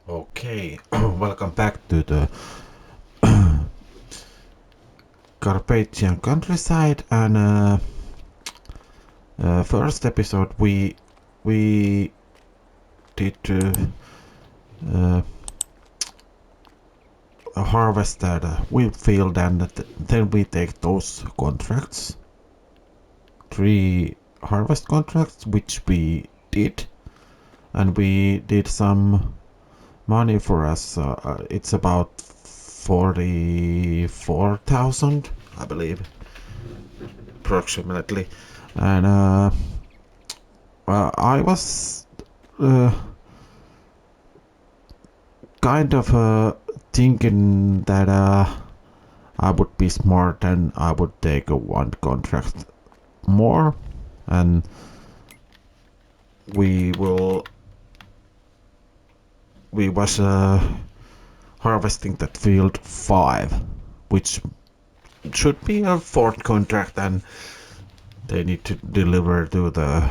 Okay, welcome back to the Carpathian countryside. And first episode, we did uh, harvest that wheat field, and then we take those contracts, 3 harvest contracts, which we did, and we did some money for us. It's about 44,000, I believe, approximately. And I was uh, kind of thinking that I would be smart and I would take a one contract more, and we will we was harvesting that field 5, which should be a fourth contract, and they need to deliver to the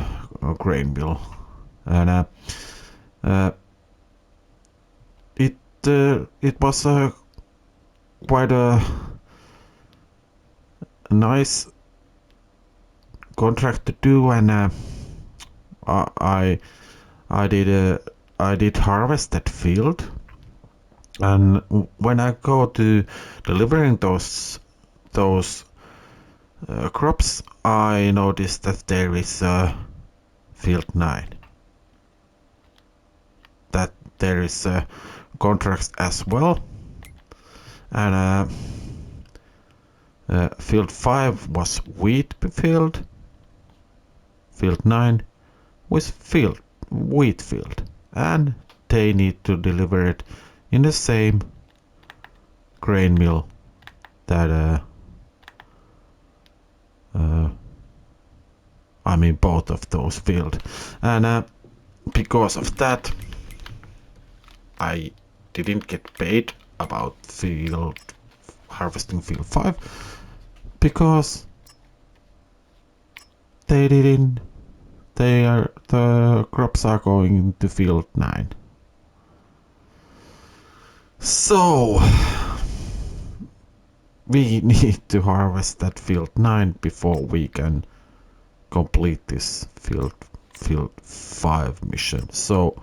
grain mill. And uh, it was quite a nice contract to do, and I I did I did harvest that field, and when I go to delivering those crops, I noticed that there is field 9, that there is contracts as well, and field 5 was wheat field, field 9 was wheat field, and they need to deliver it in the same grain mill that uh, I mean both of those fields. And because of that, I didn't get paid about field harvesting field 5, because they didn't the crops are going to field 9. So we need to harvest that field 9 before we can complete this field 5 mission. So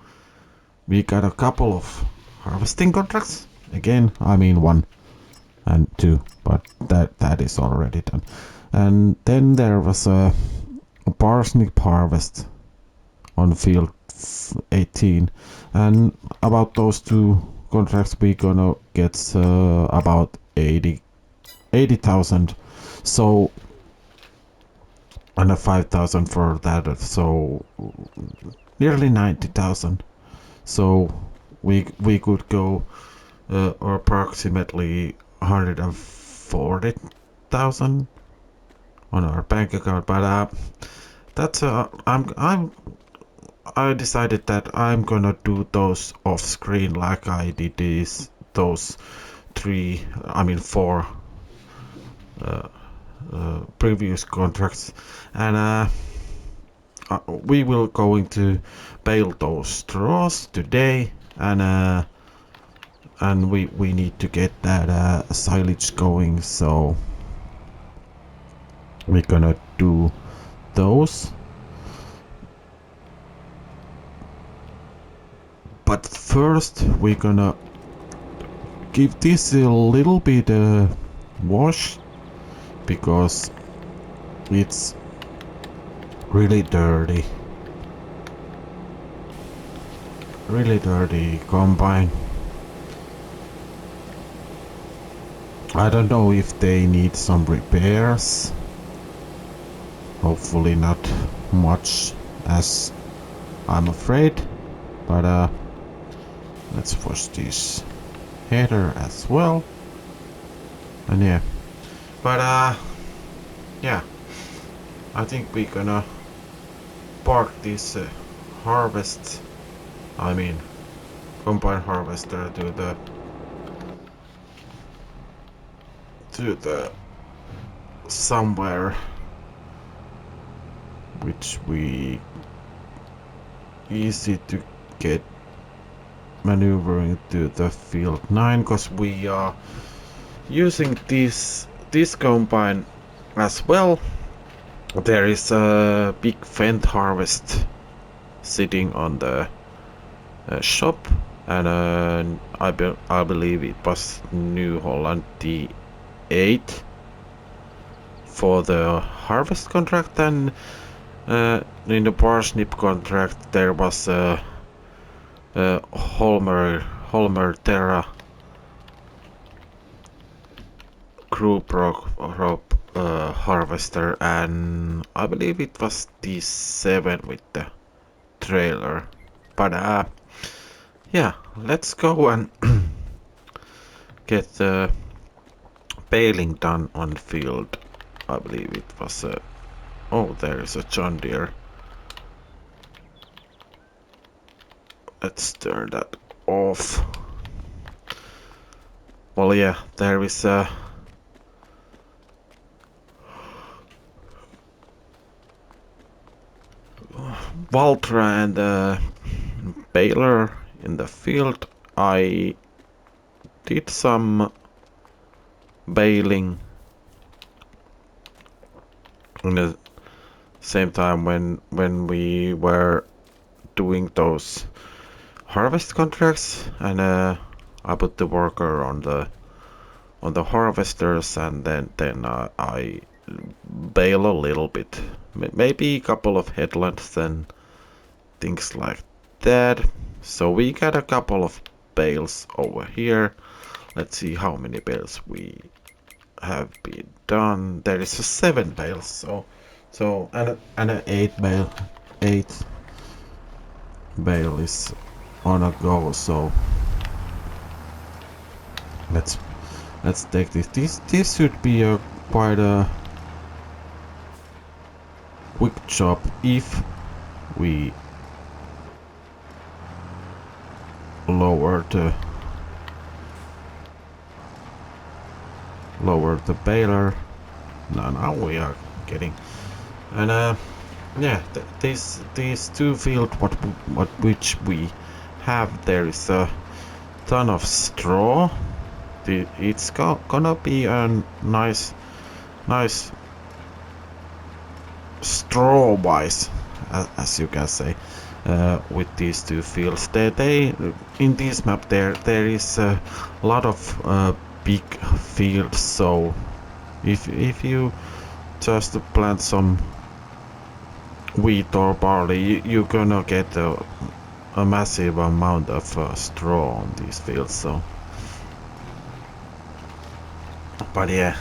we got a couple of harvesting contracts. Again, I mean 1 and 2, but that is already done. And then there was a parsnip harvest on field 18, and about those 2 contracts we gonna get about 80,000. So, and a 5,000 for that, so nearly 90,000. So we could go approximately 140,000 on our bank account. But that's I decided that I'm gonna do those off screen, like I did those 4 uh, previous contracts, and we will going to bale those straws today, and we need to get that silage going, so we're gonna do those. But first we're gonna give this a little bit wash, because it's really dirty combine. I don't know if they need some repairs. Hopefully not much, as I'm afraid. But let's wash this header as well. And yeah. But yeah. I think we're gonna park this harvest, I mean combine harvester to the somewhere which we easy to get maneuvering to the field 9 because we are using this combine as well. There is a big Fendt harvest sitting on the shop, and I believe it was New Holland D8 for the harvest contract, and in the parsnip contract there was a Holmer Terra group rope harvester, and I believe it was D7 with the trailer. But yeah, let's go and get the baling done on field. I believe it was a... Oh, there is a John Deere. Let's turn that off. Well, yeah, there is a... Valtra and a baler in the field. I did some baling in the same time when we were doing those harvest contracts, and I put the worker on the harvesters, and then I bale a little bit, maybe a couple of headlands and things like that. So we got a couple of bales over here. Let's see how many bales we have been done. There is a 7 bales, so and an 8 bale is on a go. So let's take this. This should be a quite a quick job if we lower the baler. Now we are getting, and yeah, these two fields which we have, there is a ton of straw. It's gonna be a nice straw wise, as you can say, with these two fields. They in this map there is a lot of big fields, so if you just plant some wheat or barley, you're gonna get a massive amount of straw on these fields. So, but yeah,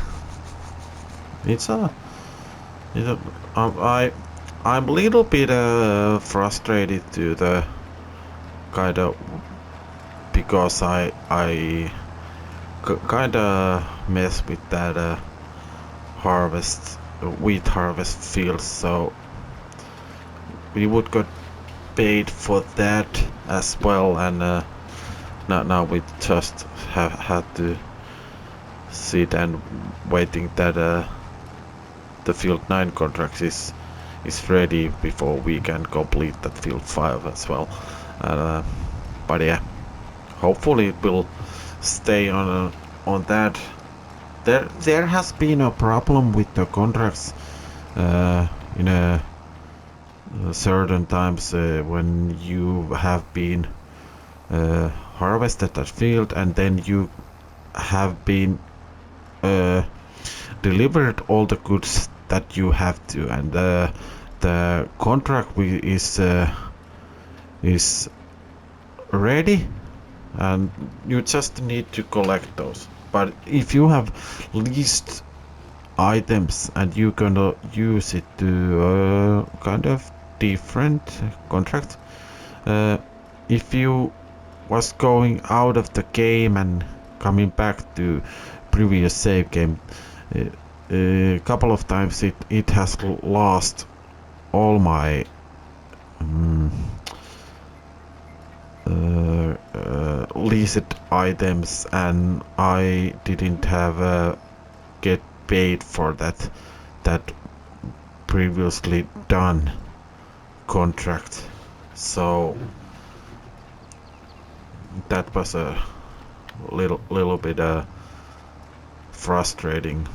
I'm a little bit frustrated to the kind of, because I kind of mess with that wheat harvest field, so we would get paid for that as well, and now we just have had to sit and waiting that the field 9 contract is ready before we can complete that field 5 as well. But yeah, hopefully it will stay on that. There has been a problem with the contracts in a certain times when you have been harvested that field, and then you have been delivered all the goods that you have to, and the contract is ready, and you just need to collect those. But if you have leased items and you're gonna use it to kind of different contract, if you was going out of the game and coming back to previous save game, a couple of times it has lost all my leased items, and I didn't have get paid for that previously done contract. So that was a little bit frustrating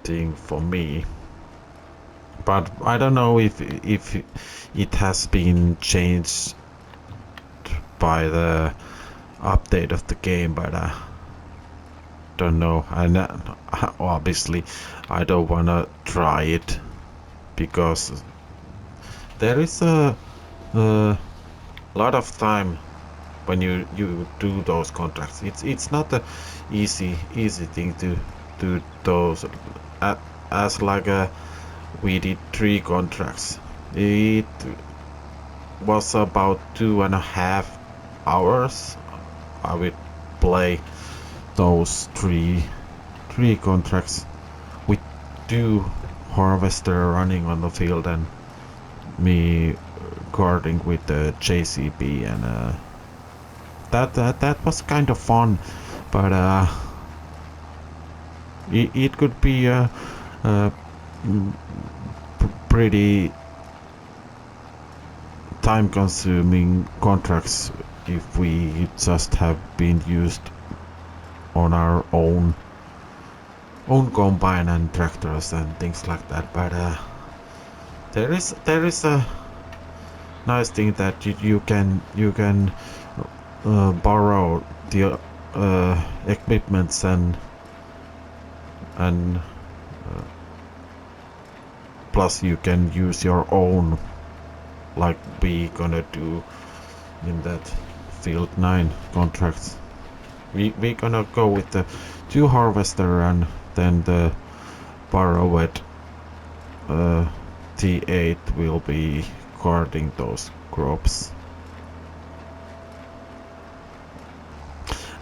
thing for me. But I don't know if it has been changed by the update of the game, but don't know. And obviously, I don't wanna try it because there is a lot of time when you do those contracts. It's not a easy thing to do those. As like we did 3 contracts. It was about 2.5 hours. I would play those three contracts with 2 harvester running on the field and me guarding with the JCB, and that was kind of fun, but it could be a pretty time-consuming contracts if we just have been used on our own combine and tractors and things like that. But there is a nice thing that you can borrow the equipments and plus you can use your own, like we gonna do in that field 9 contracts. We gonna go with the 2 harvester and then the borrowed T8 will be guarding those crops.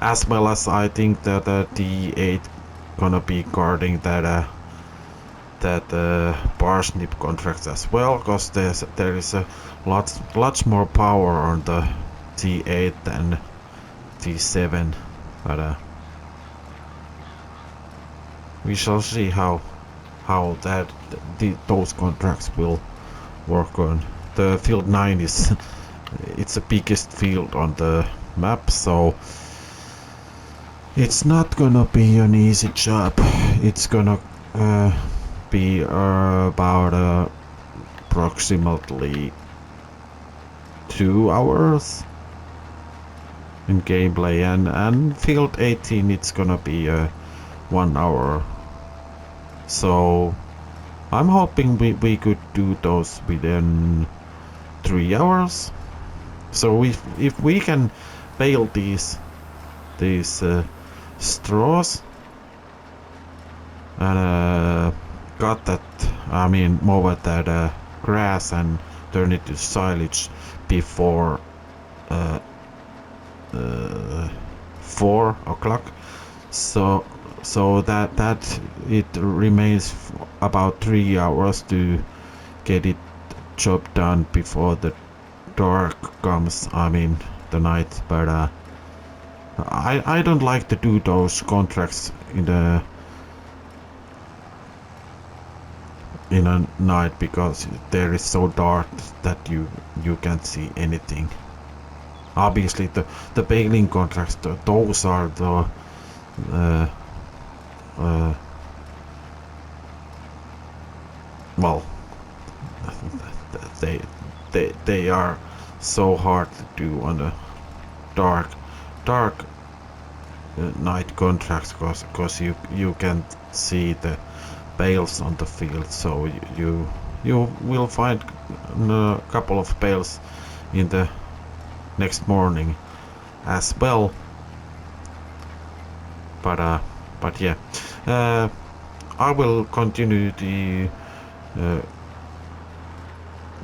As well as I think that the T8 gonna be guarding that parsnip contracts as well, because there is a lots more power on the T8 than T7, but we shall see how those contracts will work on. The field 9 is it's the biggest field on the map, so it's not gonna be an easy job. It's gonna be about approximately 2 hours in gameplay, and field 18 it's gonna be 1 hour. So I'm hoping we could do those within 3 hours. So if we can bale these straws and cut that, I mean mow that grass and turn it to silage before 4 o'clock, so that it remains about 3 hours to get it job done before the dark comes, I mean the night. But I don't like to do those contracts in a night because there is so dark that you can't see anything. Obviously the baling contracts, those are the well, they are so hard to do on the dark night contracts, cause you can't see the bales on the field, so you will find a couple of bales in the next morning as well. But yeah, I will continue the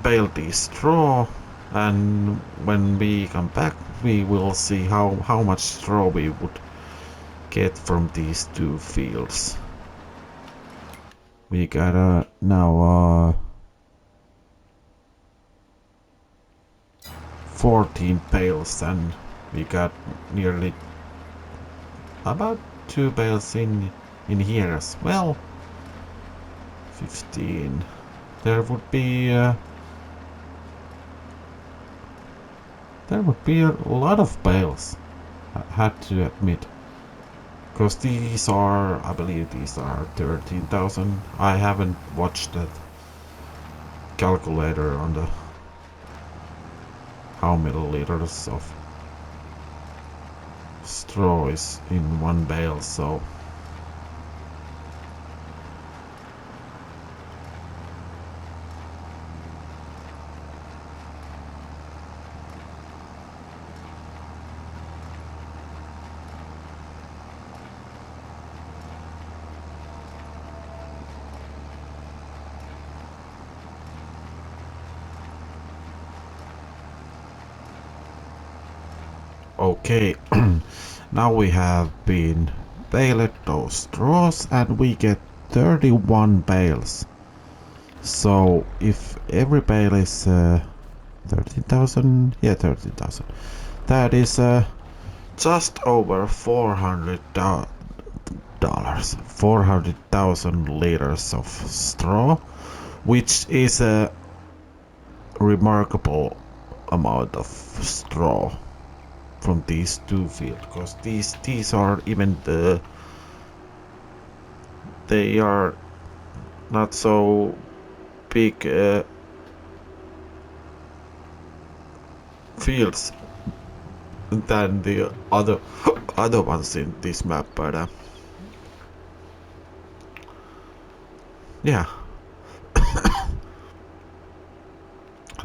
bale the straw, and when we come back we will see how much straw we would get from these 2 fields. We got now 14 bales, and we got nearly about 2 bales in here as well. 15. There would be a lot of bales I had to admit. Because these are, I believe these are 13,000. I haven't watched that calculator on the how many liters of straw is in one bale, so okay. Now we have been baled those straws and we get 31 bales. So if every bale is 13,000, yeah, 13,000. That is just over $400, 400,000 liters of straw, which is a remarkable amount of straw from these two fields, because these are even they are not so big fields than the other ones in this map, but yeah,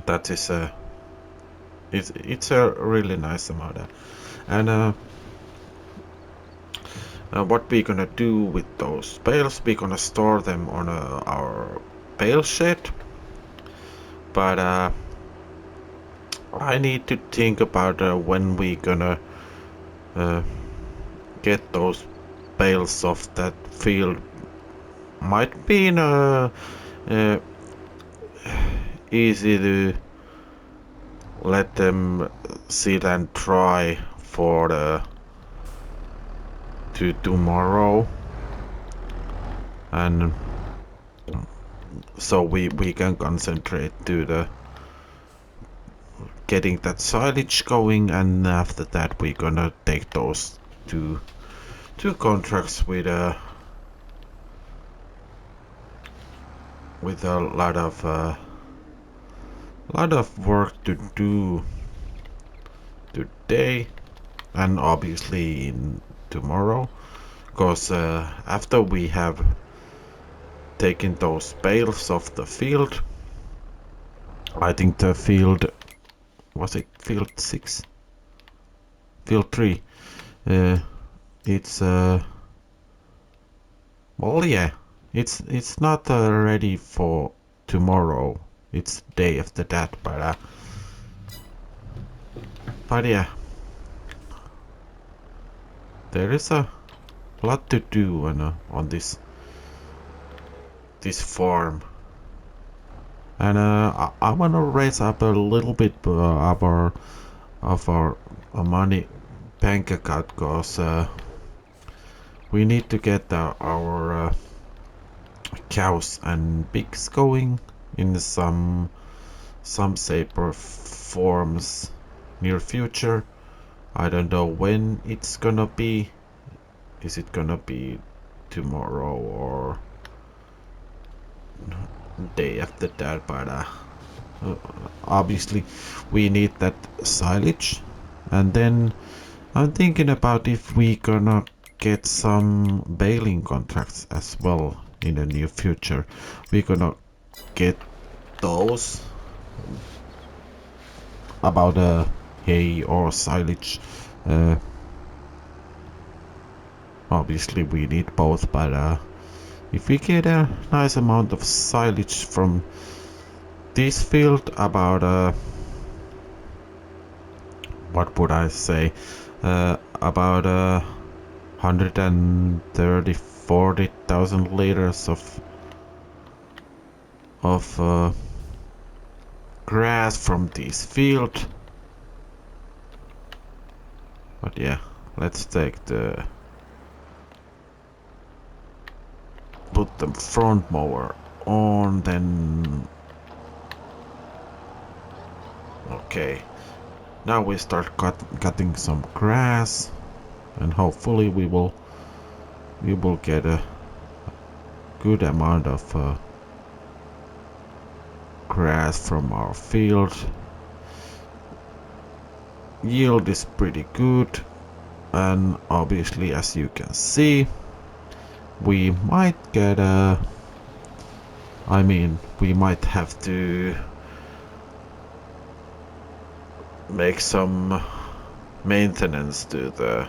that is it's a really nice amount. And what we gonna do with those bales? We gonna store them on our bale shed, but I need to think about when we gonna uh, get those bales off that field. Might be uh, easy to let them sit and dry for to tomorrow, and so we can concentrate to the getting that silage going, and after that we're gonna take those two contracts with a lot of work to do today, and obviously in tomorrow, because after we have taken those bales off the field, I think the field, was it field 6, field 3, uh, it's well, yeah, it's not ready for tomorrow, it's day after that, but yeah, there is a lot to do on this farm. And I wanna raise up a little bit of our money bank account, cause we need to get our cows and pigs going in some shape or forms near future. I don't know when it's gonna be. Is it gonna be tomorrow or day after that? But obviously we need that silage, and then I'm thinking about if we gonna get some baling contracts as well in the near future. We're gonna get those about hay or silage. Uh, Obviously we need both, but if we get a nice amount of silage from this field, about what would I say, about 130-40,000 liters of grass from this field. But yeah, let's take put the front mower on, then okay. Now we start cutting some grass, and hopefully we will get a good amount of grass from our field. Yield is pretty good, and obviously, as you can see, we might get a we might have to make some maintenance to the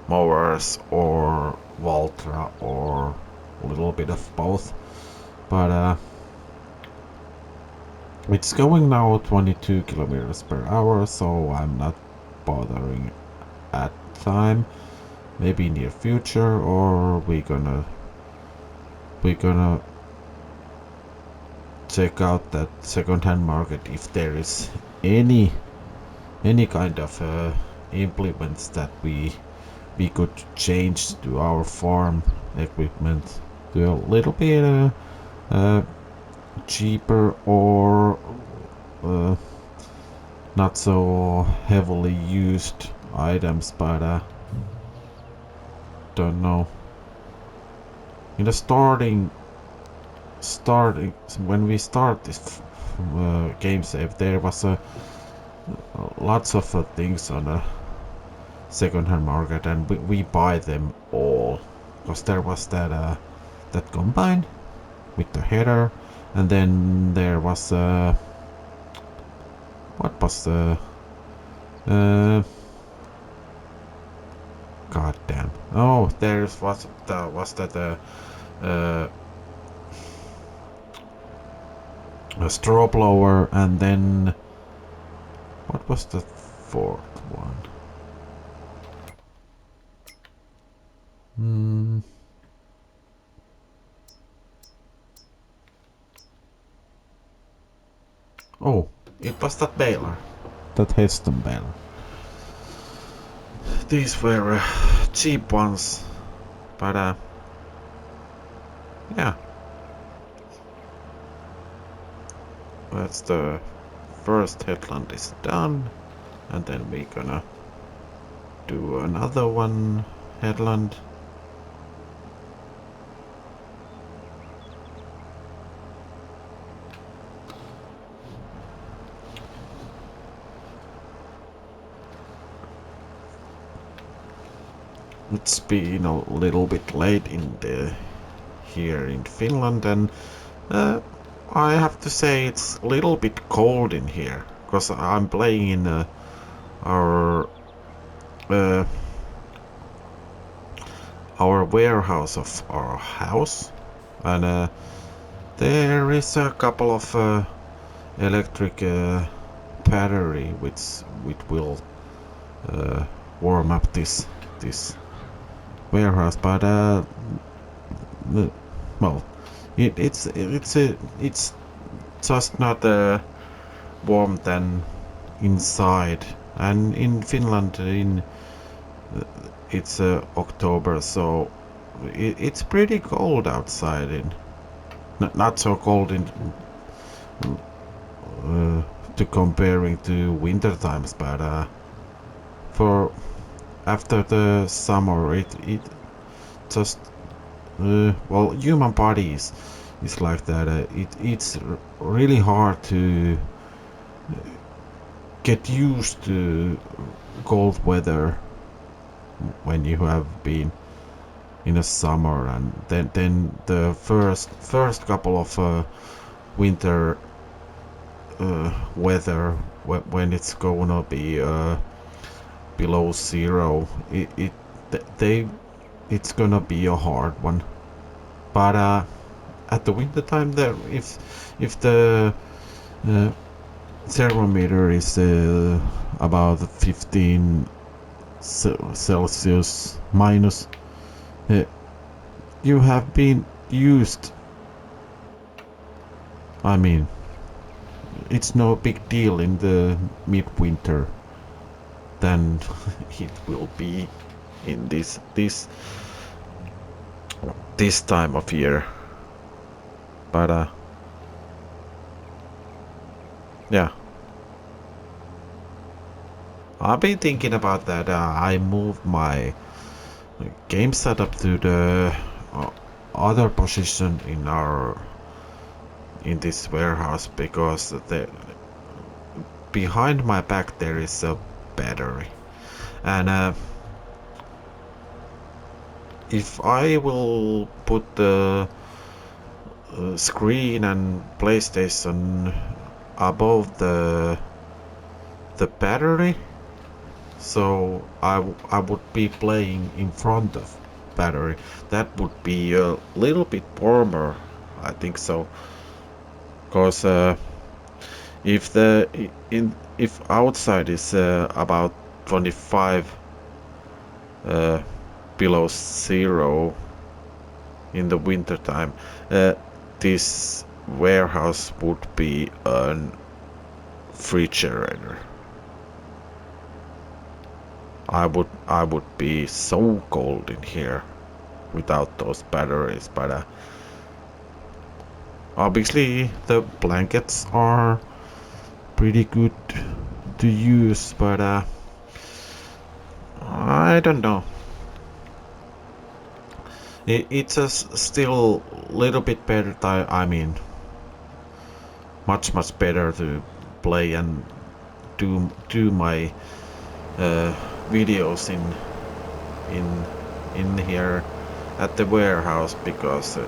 mowers or Valtra or a little bit of both. But it's going now 22 kilometers per hour, so I'm not bothering at time. Maybe near future, or we're gonna check out that second-hand market if there is any kind of implements that we could change to our farm equipment to a little bit cheaper or not so heavily used items, but don't know. In the starting when we start this game save, there was lots of things on the second-hand market, and we buy them all because there was that combine with the header, and then there was what was the god damn, oh, there was that a straw blower, and then what was the fourth one? Oh, it was that baler, that Heston baler. These were cheap ones, but yeah. That's the first headland is done, and then we're gonna do another one headland. It's been a little bit late here in Finland, and I have to say it's a little bit cold in here because I'm playing in our warehouse of our house, and there is a couple of electric battery which will warm up this warehouse, but well, it's just not warm than inside, and in Finland it's October, so it's pretty cold outside. Not so cold to comparing to winter times, but for after the summer it just well, human body is like that. It's really hard to get used to cold weather when you have been in a summer, and then the first couple of winter weather when it's gonna be below zero, it's gonna be a hard one. But at the winter time, there if the thermometer is about 15 Celsius minus, you have been used. I mean, it's no big deal in the midwinter than it will be in this time of year. But yeah, I've been thinking about that. I moved my game setup to the uh, other position in this warehouse because behind my back there is a battery, and if I will put the screen and PlayStation above the battery, so I would be playing in front of battery. That would be a little bit warmer, I think so, because if if outside is about 25 uh, below zero in the winter time, this warehouse would be a refrigerator. I would be so cold in here without those batteries, but obviously the blankets are pretty good to use, but I don't know. It's still a little bit better. I mean, much better to play and do my uh, videos in in here at the warehouse, because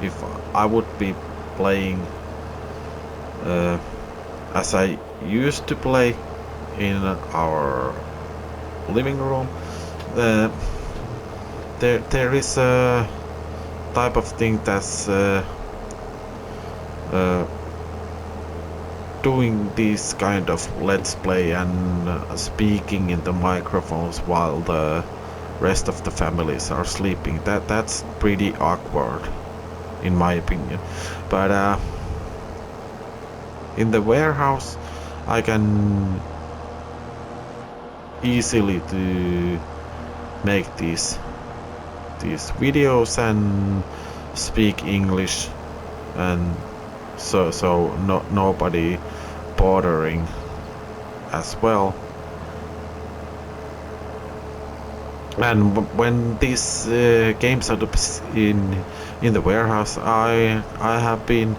if I would be playing as I used to play in our living room, uh, there is a type of thing that's uh, doing this kind of let's play and speaking in the microphones while the rest of the families are sleeping. That's pretty awkward in my opinion, but in the warehouse I can easily to make these videos and speak English, and so nobody bothering as well. And when this game setup is in the warehouse, I have been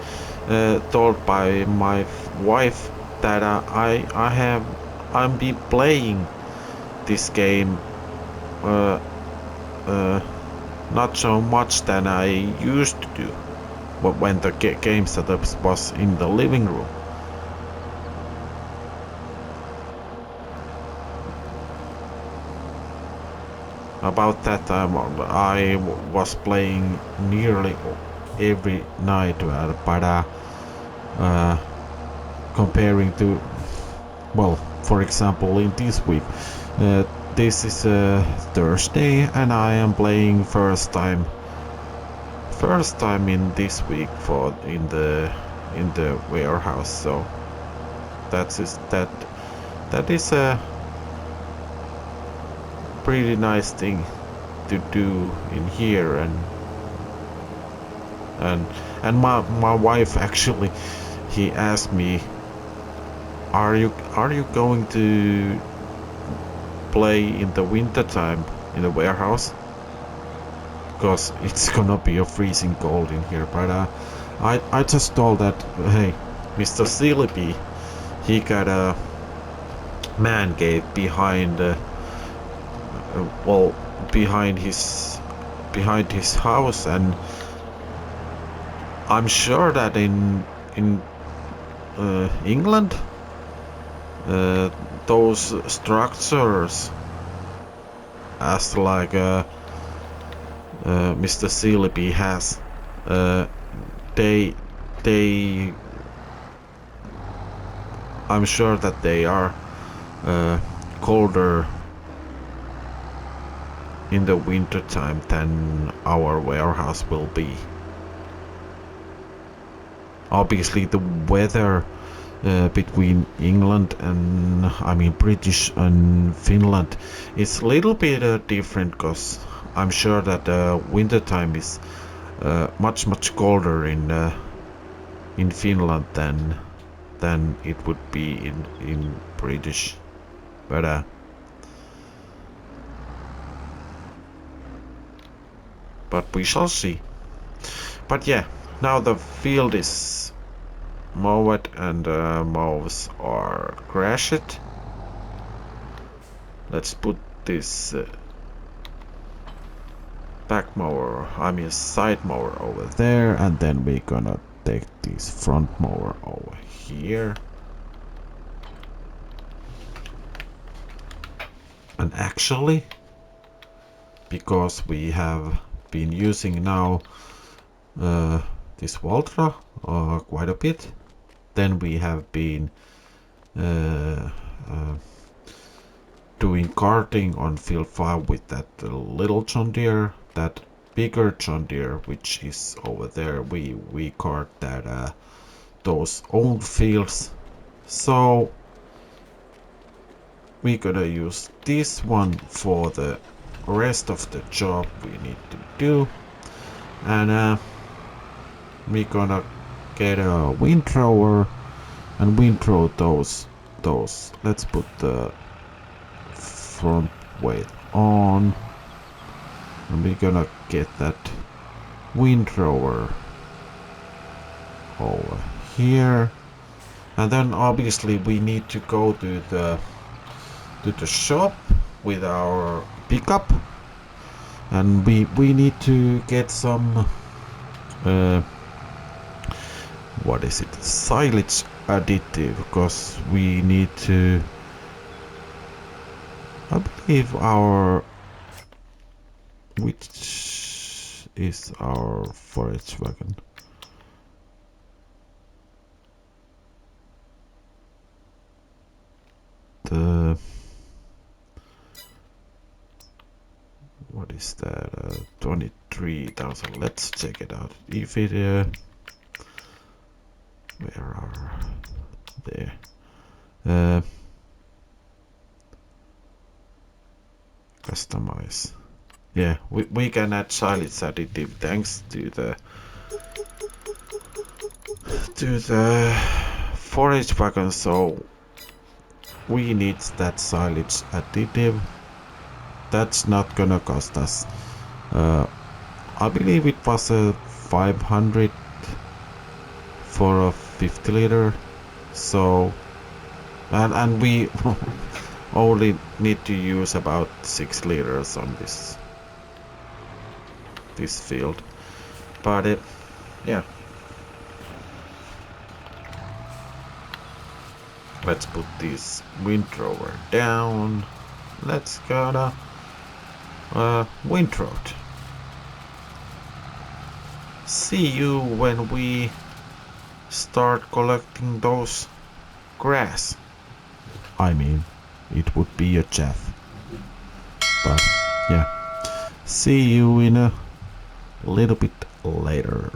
told by my wife that I'm been playing this game uh, not so much than I used to do when the game setup was in the living room. About that time I was playing nearly every night, but comparing to, well, for example, in this week, this is Thursday and I am playing first time in this week for in the warehouse, so that is a pretty nice thing to do in here. And my wife actually, he asked me, are you going to play in the winter time in the warehouse, because it's gonna be a freezing cold in here. But I just told that, hey, Mr. Silby, he got a man cave behind well, behind his house, and I'm sure that in England those structures, as like Mr. Silby has, they I'm sure that they are colder in the winter time than our warehouse will be. Obviously the weather between England and, I mean, British and Finland is a little bit different, because I'm sure that winter time is much colder in Finland than it would be in British. But we shall see. But yeah, now the field is mowed and mows are crashed. Let's put this side mower over there, and then we're gonna take this front mower over here. And actually, because we have been using now this Valtra quite a bit, then we have been doing karting on field 5 with that little John Deere. That bigger John Deere, which is over there, we cart that those old fields. So we're gonna use this one for the rest of the job we need to do, and we're gonna get a windrower and windrow those. Let's put the front weight on, and we're gonna get that windrower over here, and then obviously we need to go to the shop with our pickup, and we need to get some what is it, silage additive, because we need to, I believe which is our forage wagon? What is that? 23,000. Let's check it out. If it where are there? Customize. Yeah, we can add silage additive thanks to the forage wagon, so we need that silage additive. That's not gonna cost us. I believe it was a 500 for a 50 liter. So, and we only need to use about 6 liters on this field. But yeah. Let's put this windrower down. Let's go to windrow. See you when we start collecting those grass. I mean, it would be a chaff. But yeah, see you in a little bit later.